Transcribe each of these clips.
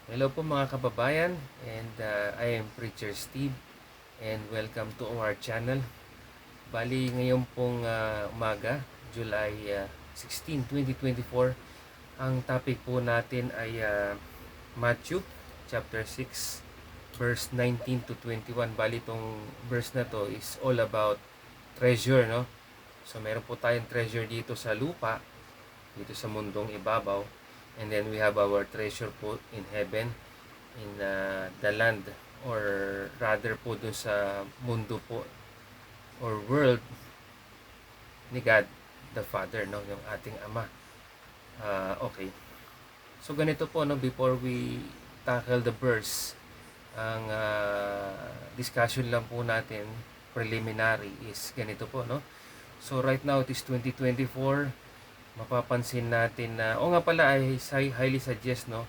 Hello po mga kababayan, and I am Preacher Steve, and welcome to our channel. Bali ngayon pong umaga, July 16, 2024, ang topic po natin ay Matthew chapter 6 verse 19 to 21. Bali itong verse na to is all about treasure, no? So meron po tayong treasure dito sa lupa, dito sa mundong ibabaw, and then we have our treasure po in heaven, in the land, or rather po dun sa mundo po or world ni God the Father, no, yung ating Ama. Okay, so ganito po, no, before we tackle the verse, ang discussion lang po natin preliminary is ganito po, no. So right now it is 2024. Mapapansin natin na, o nga pala, I highly suggest, no,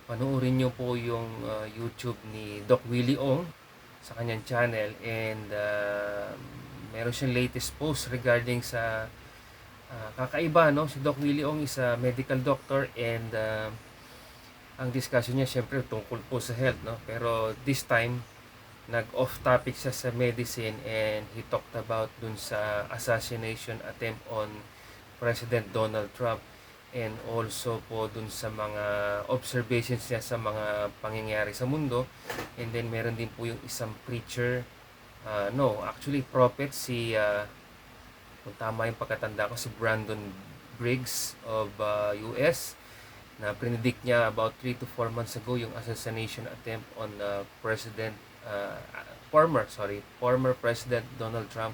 panoorin nyo po yung YouTube ni Doc Willie Ong sa kanyang channel, and meron siyang latest post regarding sa kakaiba, no. Si Doc Willie Ong is a medical doctor, and ang discussion niya syempre tungkol po sa health, no, pero this time nag off topic siya sa medicine, and he talked about dun sa assassination attempt on President Donald Trump, and also po dun sa mga observations niya sa mga pangyayari sa mundo. And then meron din po yung isang preacher, no, actually prophet, si kung tama yung pagkatanda ko, si Brandon Briggs of US, na predict niya about 3 to 4 months ago yung assassination attempt on uh, former President Donald Trump.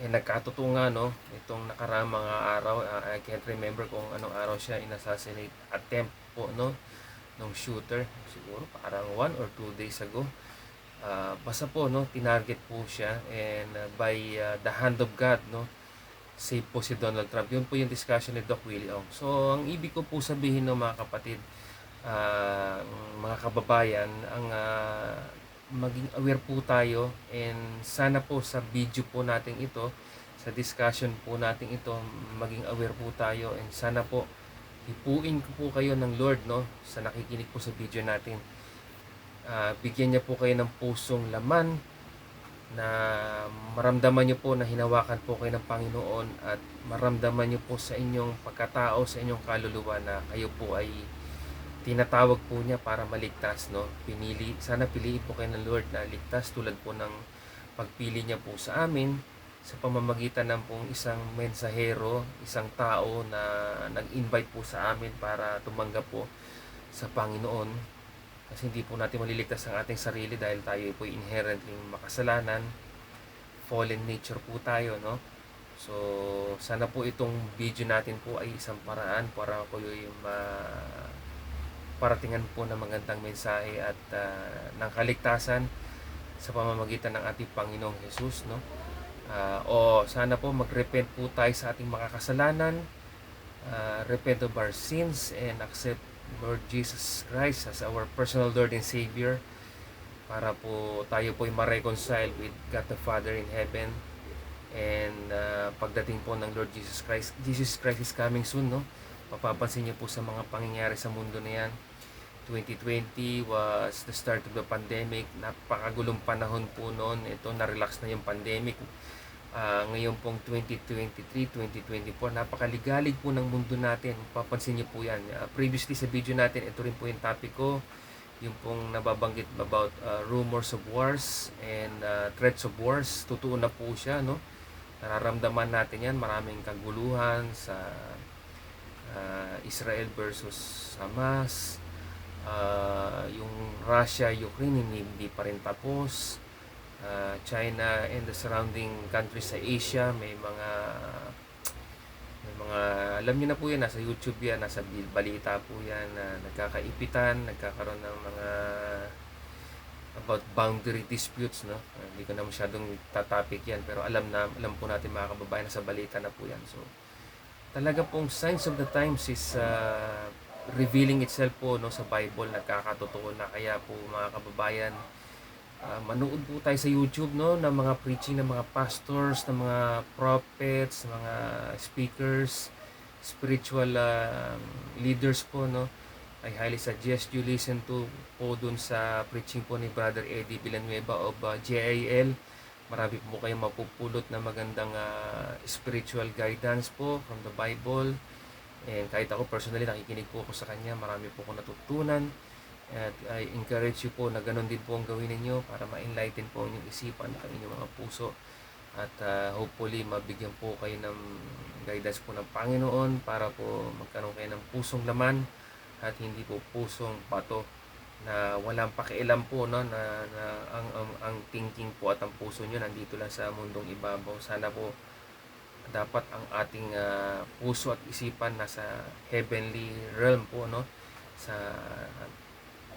Nagkatotoo nga, no, itong nakaraang mga araw. I can't remember kung anong araw siya in-assassinate attempt po, no, nung shooter. Siguro parang 1 or 2 days ago. Basta po, no, tinarget po siya, and by the hand of God, no, save po si Donald Trump. Yun po yung discussion ni Doc Willie Ong. So ang ibig ko po sabihin, no, mga kapatid, uh, mga kababayan, ang maging aware po tayo, and sana po sa video po natin ito, sa discussion po natin ito, maging aware po tayo, and sana po hipuin ko po kayo ng Lord, no, sa nakikinig po sa video natin. Bigyan niya po kayo ng pusong laman, na maramdaman niyo po na hinawakan po kayo ng Panginoon, at maramdaman niyo po sa inyong pagkatao, sa inyong kaluluwa, na kayo po ay tinatawag po niya para maligtas, no. Sana piliin po kayo ng Lord na ligtas, tulad po ng pagpili niya po sa amin sa pamamagitan ng pong isang mensahero, isang tao na nag-invite po sa amin para tumanggap po sa Panginoon. Kasi hindi po natin maliligtas ang ating sarili, dahil tayo po inherently makasalanan, fallen nature po tayo, no. So sana po itong video natin po ay isang paraan para po yung paratingan po ng magandang mensahe at ng kaligtasan sa pamamagitan ng ating Panginoong Jesus, no. O sana po magrepent po tayo sa ating mga kasalanan, repent of our sins, and accept Lord Jesus Christ as our personal Lord and Savior, para po tayo po ay ma-reconcile with God the Father in heaven. And pagdating po ng Lord Jesus Christ is coming soon, no. Mapapansin niyo po sa mga pangyayari sa mundo na yan. 2020 was the start of the pandemic. Napakagulong panahon po noon. Ito, na-relax na yung pandemic. Ngayon pong 2023, 2024, napakaligalig po ng mundo natin. Papansin niyo po yan. Previously sa video natin, ito rin po yung topic ko. Yung pong nababanggit about rumors of wars and threats of wars. Totoo na po siya, no? Nararamdaman natin yan. Maraming kaguluhan sa Israel versus Hamas. Yung Russia, Ukraine, hindi pa rin tapos. China and the surrounding countries sa Asia, may mga alam niyo na po yan, nasa YouTube yan, nasa balita po yan, na nagkakaipitan, nagkakaroon ng mga about boundary disputes, no. Hindi ko na masyadong tatopic yan, pero alam po natin mga kababayan, nasa balita na po yan. So talaga pong signs of the times is revealing itself po, no, sa Bible. Nagkakatotoo na. Kaya po mga kababayan, manood po tayo sa YouTube, no, ng mga preaching ng mga pastors, ng mga prophets, mga speakers, spiritual leaders po, no, I highly suggest you listen to po dun sa preaching po ni Brother Eddie Villanueva of JIL. Marami po kayong mapupulot na magandang spiritual guidance po from the Bible. And kahit ako personally nakikinig po ako sa kanya, marami po akong natutunan. At I encourage you po na ganun din po ang gawin ninyo para ma-enlighten po ang inyong isipan at ang inyong mga puso. At hopefully mabigyan po kayo ng guidance po ng Panginoon para po magkaroon kayo ng pusong laman at hindi po pusong bato na walang pakialam po, no, na ang thinking po at ang puso nyo nandito lang sa mundong ibabaw. Sana po dapat ang ating puso at isipan nasa heavenly realm po, no, sa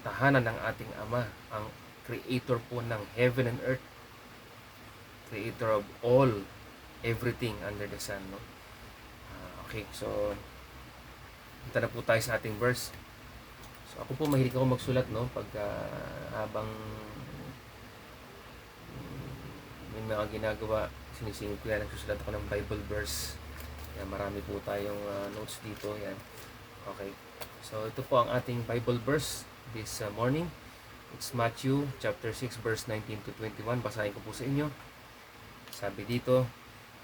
tahanan ng ating Ama, ang creator po ng heaven and earth, creator of all, everything under the sun, no. Okay, so punta na po tayo sa ating verse. So ako po mahilig ako magsulat, no, pag habang may mga ginagawa, sinisingit ko yan, nagsusulat ako ng Bible verse. Yan, marami po tayong notes dito. Yan. Okay. So ito po ang ating Bible verse this morning. It's Matthew chapter 6 verse 19 to 21. Basahin ko po sa inyo. Sabi dito,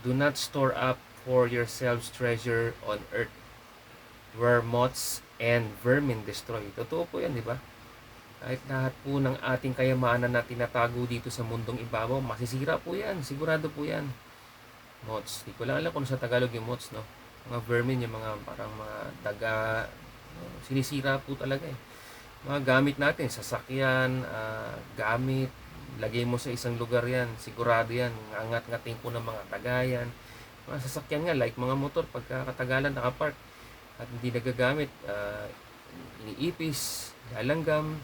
"Do not store up for yourselves treasure on earth, where moths and vermin destroy." Totoo po yan, di ba? Kahit lahat po ng ating kayamanan na tinatago dito sa mundong ibabaw, masisira po yan. Sigurado po yan. Moths. Di ko lang alam kung sa Tagalog yung moths, no? Mga vermin, yung mga parang mga daga. Sinisira po talaga eh. Mga gamit natin, sasakyan, gamit, lagay mo sa isang lugar yan. Sigurado yan. Angat-ngating po ng mga tagayan. Mga sasakyan nga, like mga motor, pagkakatagalan nakapark at hindi nagagamit, iniipis, lalanggam,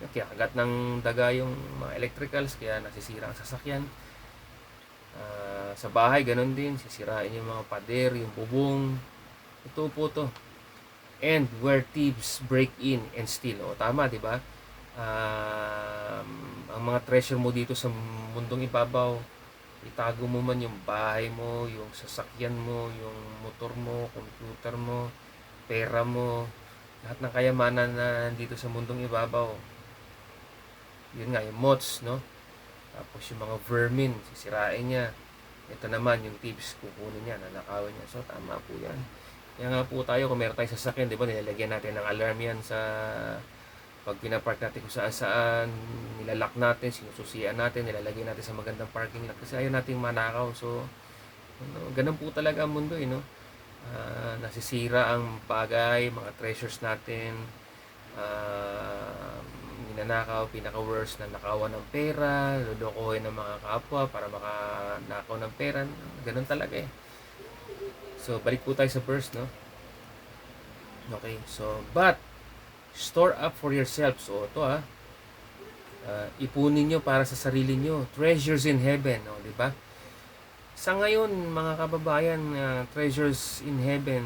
kaya kagat ng daga yung mga electricals, kaya nasisira ang sasakyan. Sa bahay, ganun din, sisirain yung mga pader, yung bubong. Ito po to. "And where thieves break in and steal." O, tama, di ba? Ang mga treasure mo dito sa mundong ibabaw, itago mo man yung bahay mo, yung sasakyan mo, yung motor mo, computer mo, pera mo, lahat ng kayamanan na dito sa mundong ibabaw. Yun nga, yung moths, no? Tapos yung mga vermin, sisirain niya. Ito naman, yung thieves, kukunin niya, nanakawan niya. So, tama po yan. Kaya nga po tayo, kung meron tayo sasakyan, di ba, nilalagyan natin ng alarm yan sa pag pinapark natin kung saan-saan, nilalak natin, sinususian natin, nilalagay natin sa magandang parking lot kasi ayaw nating manakaw. So, ganun po talaga ang mundo, no? Nasisira ang bagay, mga treasures natin, ninanakaw, pinaka-worst na nakawan ng pera, lulokohin ng mga kapwa para makanakaw ng pera. Ganun talaga eh. So, balik po tayo sa verse, no? Okay, so, "But store up for yourselves." So, ito ipunin nyo para sa sarili nyo. Treasures in heaven, no? Diba? Sa ngayon, mga kababayan, treasures in heaven,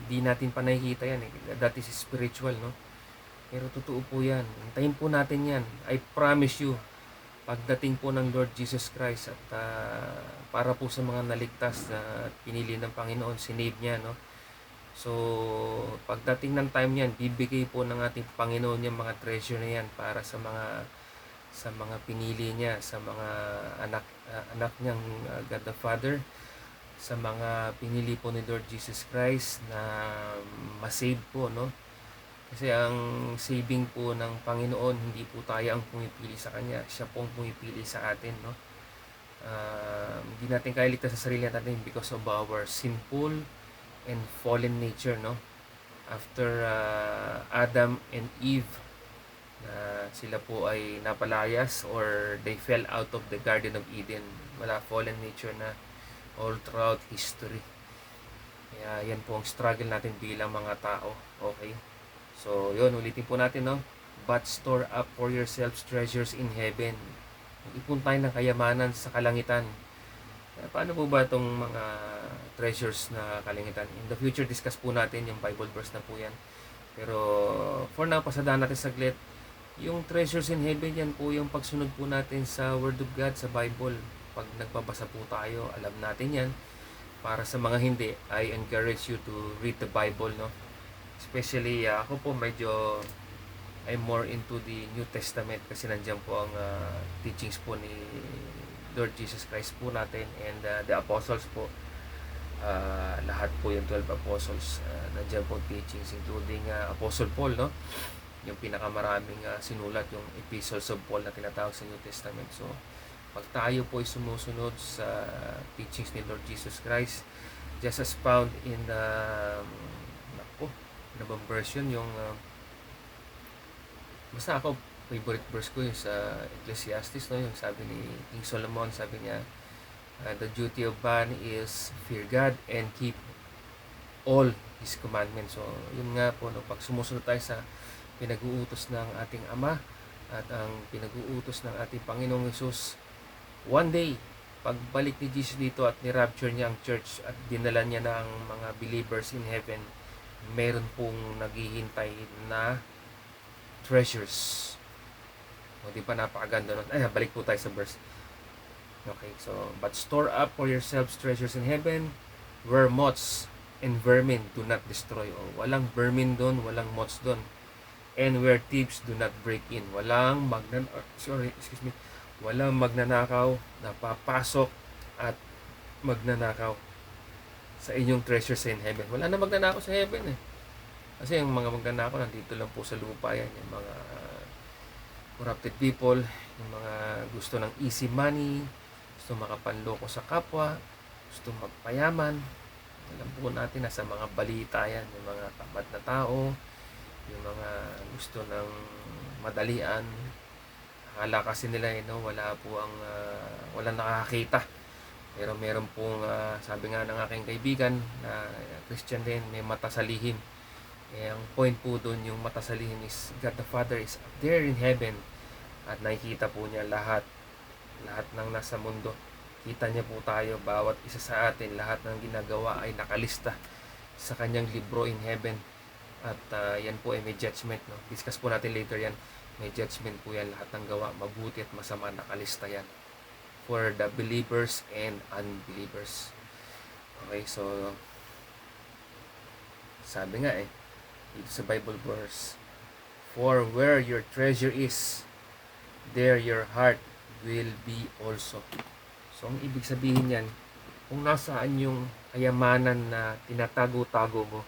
di natin pa nakikita yan. That is spiritual, no? Pero totoo po yan. Hintayin po natin yan. I promise you, pagdating po ng Lord Jesus Christ at para po sa mga naligtas na pinili ng Panginoon, sinave niya, no? So, pagdating ng time niyan, bibigay po ng ating Panginoon yung mga treasure na yan para sa mga pinili niya, sa mga anak niyang God the Father, sa mga pinili po ni Lord Jesus Christ na masave po, no? Kasi ang saving po ng Panginoon, hindi po tayo ang pumipili sa Kanya. Siya po ang pumipili sa atin, no? Hindi natin kaya ligtas sa sarili natin because of our sinful and fallen nature, no? After Adam and Eve, sila po ay napalayas or they fell out of the Garden of Eden. Wala, fallen nature na all throughout history. Kaya yan po ang struggle natin bilang mga tao. Okay? So, yun, ulitin po natin, no? "But store up for yourselves treasures in heaven." Ipon tayo ng kayamanan sa kalangitan. Paano po ba itong mga treasures na kalangitan? In the future, discuss po natin yung Bible verse na po yan. Pero, for now, pasadahan natin saglit. Yung treasures in heaven, yan po yung pagsunod po natin sa Word of God, sa Bible. Pag nagbabasa po tayo, alam natin yan. Para sa mga hindi, I encourage you to read the Bible, no? Especially ako po medyo I'm more into the New Testament kasi nandiyan po ang teachings po ni Lord Jesus Christ po natin and the apostles po. Lahat po yung 12 apostles, nandiyan po teachings including Apostle Paul, no? Yung pinakamaraming sinulat, yung epistles of Paul na tinatawag sa New Testament. So pag tayo po ay sumusunod sa teachings ni Lord Jesus Christ, just as found in ano bang version, yung basta ako favorite verse ko yung sa Ecclesiastes, no? Yung sabi ni King Solomon, sabi niya, the duty of man is fear God and keep all His commandments. So yun nga po, no? Pag sumusunod tayo sa pinag-uutos ng ating Ama at ang pinag-uutos ng ating Panginoong Hesus, one day pagbalik ni Jesus dito at ni-rapture niya ang church at dinala niya ng mga believers in heaven, meron pong naghihintay na treasures. O di ba napakaganda nun? Ay, balik po tayo sa verse. Okay, so but store up for yourselves treasures in heaven where moths and vermin do not destroy. O walang vermin doon, walang moths doon. And where thieves do not break in. Walang magnanakaw na papasok at magnanakaw sa inyong treasures in heaven. Wala na magnanakaw sa heaven eh. Kasi yung mga magnanakaw nandito lang po sa lupa yan. Yung mga corrupted people, yung mga gusto ng easy money, gusto makapanloko sa kapwa, gusto magpayaman. Alam po natin, nasa mga balita yan. Yung mga tamad na tao, yung mga gusto ng madalian. Akala kasi nila wala po ang walang nakakakita. Pero meron pong sabi nga ng aking kaibigan na Christian din, may mata sa lihim. Ang point po doon, yung mata sa lihim is God the Father is up there in heaven at nakikita po niya lahat ng nasa mundo. Kita niya po tayo, bawat isa sa atin, lahat ng ginagawa ay nakalista sa kanyang libro in heaven. At yan po ay may judgment, no? Discuss po natin later yan. May judgment po yan, lahat ng gawa, mabuti at masama, nakalista yan for the believers and unbelievers. Okay, so sabi nga dito sa Bible verse, for where your treasure is, there your heart will be also. So ang ibig sabihin yan, kung nasaan yung kayamanan na tinatago-tago mo,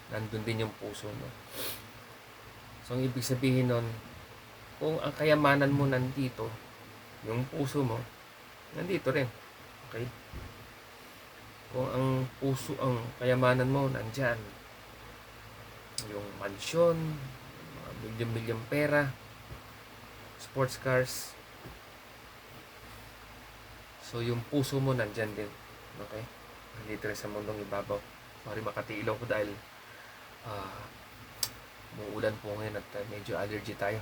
nandun din yung puso mo. So ang ibig sabihin nun, kung ang kayamanan mo nandito, yung puso mo nandito rin. Okay? Kung ang puso, ang kayamanan mo nandyan, yung mansyon, mga milyon-milyon pera, sports cars, so yung puso mo nandyan din. Okay? Nandito rin sa mundong ibabaw. Sorry, makatiilaw ko dahil muulan po ngayon at medyo allergy tayo.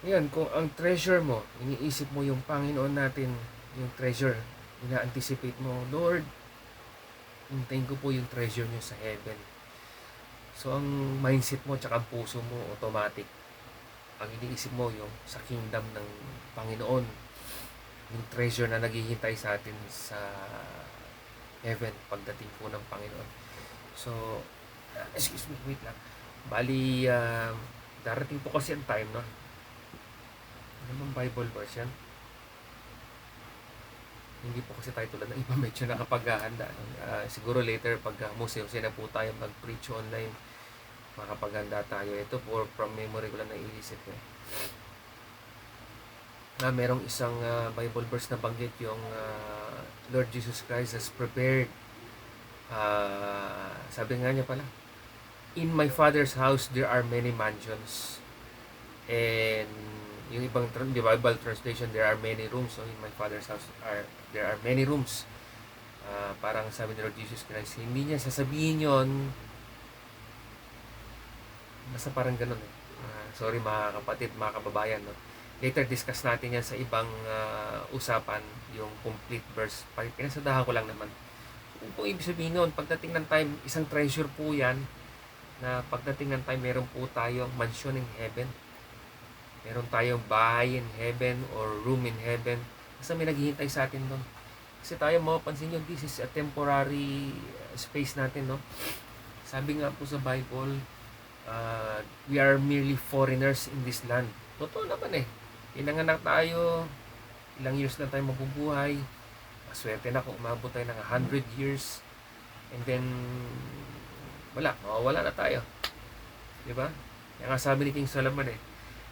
Ngayon, kung ang treasure mo, iniisip mo yung Panginoon natin, yung treasure, ina-anticipate mo, Lord, hintayin ko po yung treasure nyo sa heaven. So, ang mindset mo, tsaka ang puso mo, automatic. Ang iniisip mo, yung sa kingdom ng Panginoon, yung treasure na naghihintay sa atin sa heaven, pagdating po ng Panginoon. So, excuse me, wait lang. Bali, darating po kasi ang time, no? Ano bang Bible verse yan? Hindi po kasi tayo tulad ng iba, medyo nakapaghahanda. Siguro later, pag Mose na po tayo mag-preach online, makapaghanda tayo. Ito po, from memory ko lang naiisip ko. Merong isang Bible verse na banggit yung Lord Jesus Christ has prepared. Sabi nga niya pala, in my Father's house there are many mansions. And yung ibang Bible translation, there are many rooms. So in my Father's house there are many rooms. Parang sabi ni Lord Jesus Christ, hindi niya sasabihin yon, basta parang ganun sorry mga kapatid, mga kababayan, no? Later discuss natin yan sa ibang usapan, yung complete verse. Pinasadahan ko lang naman. Kung ibig sabihin nun, pagdating ng time, isang treasure po yan, na pagdating ng time, meron po tayong mansion in heaven. Meron tayong bahay in heaven or room in heaven. Basta may naghihintay sa atin doon. Kasi tayo, mapapansin nyo, this is a temporary space natin, no? Sabi nga po sa Bible, We are merely foreigners in this land. Totoo naman eh. Pinanganak tayo, ilang years na tayo mabubuhay. Maswerte na kung umabot tayo ng 100 years. And then, mawawala na tayo. Diba? Yan nga sabi ni King Solomon eh.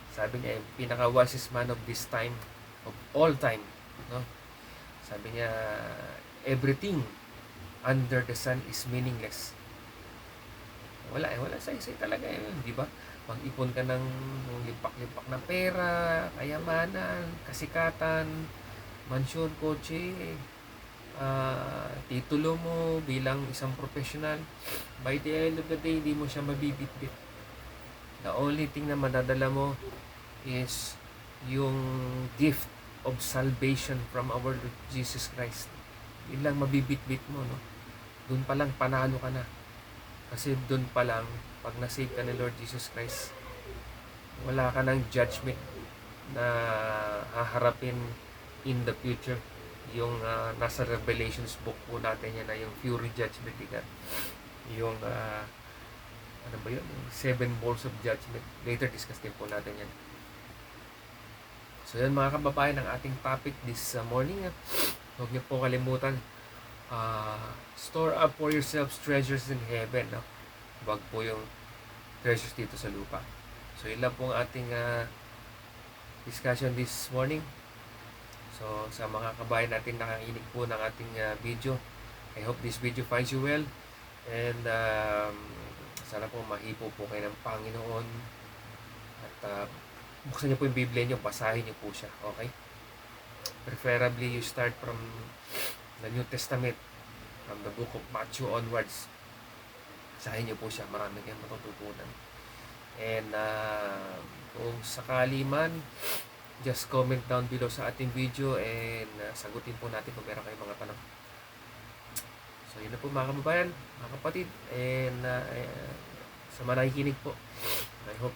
Sabi niya, yung pinaka-wisest man of this time, of all time. No? Sabi niya, everything under the sun is meaningless. Wala say talaga yun, di ba? Mag-ipon ka ng limpak-limpak na pera, kayamanan, kasikatan, mansyon, kotse, titulo mo bilang isang professional. By the end of the day, hindi mo siya mabibitbit. The only thing na madadala mo is yung gift of salvation from our Lord Jesus Christ. Yun lang mabibitbit mo, no? Doon pa lang panalo ka na. Kasi doon pa lang, pag nasave ka ni Lord Jesus Christ, wala ka ng judgment na haharapin in the future. Yung nasa Revelations book po natin yan na yung fury judgment again. Yung ano ba yun? 7 bowls of judgment. Later discuss din po natin yan. So yan mga kababayan, ang ating topic this morning. Huwag niyo po kalimutan, store up for yourselves treasures in heaven. No? Huwag po yung treasures dito sa lupa. So yun lang po ang ating discussion this morning. So sa mga kabayan natin nakakinig po ng ating video, I hope this video finds you well. And sana po mahipo po kayo ng Panginoon. At buksan niyo po yung Biblia niyo, basahin niyo po siya. Okay? Preferably you start from the New Testament, from the book of Matthew onwards. Basahin niyo po siya, marami kayong matututunan. And kung sakali man, just comment down below sa ating video and sagutin po natin kung meron kayong mga tanong. So yun na po mga kababayan, mga kapatid, and sa mga nakikinig po, I hope